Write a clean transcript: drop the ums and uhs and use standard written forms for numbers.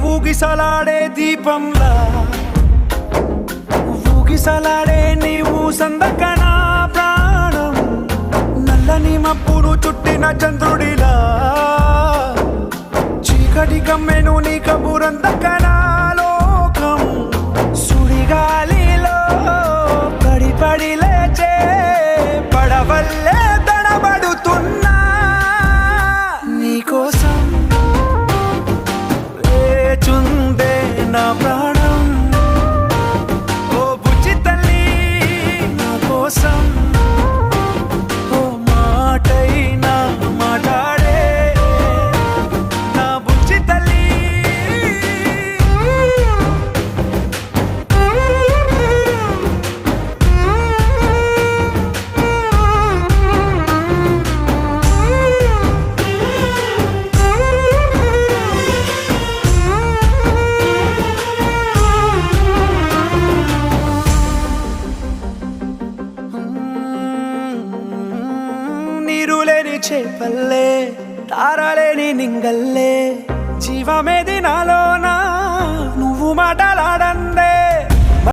ఊగిసలాడే దీపంలా ఊగిసలాడే నీవు సందకనా ప్రాణం నల్లని మబ్బును చుట్టిన చంద్రుడిలా చీకటి కమ్మెను నీ కబురందకనా లోకం సుడిగాలిలో పడి పడి లేచే పడవల్లే తడబడుతున్నా నీకోసం వేచుందే నా ప్రాణం ఓ బుజ్జి తల్లి నా కోసం ఓ మాటైనా మాట్లాడే నా బుజ్జి తల్లి నీరులేని చేపల్లే తారలేని నింగల్లే జీవమేది నాలోనా నువ్వు మాట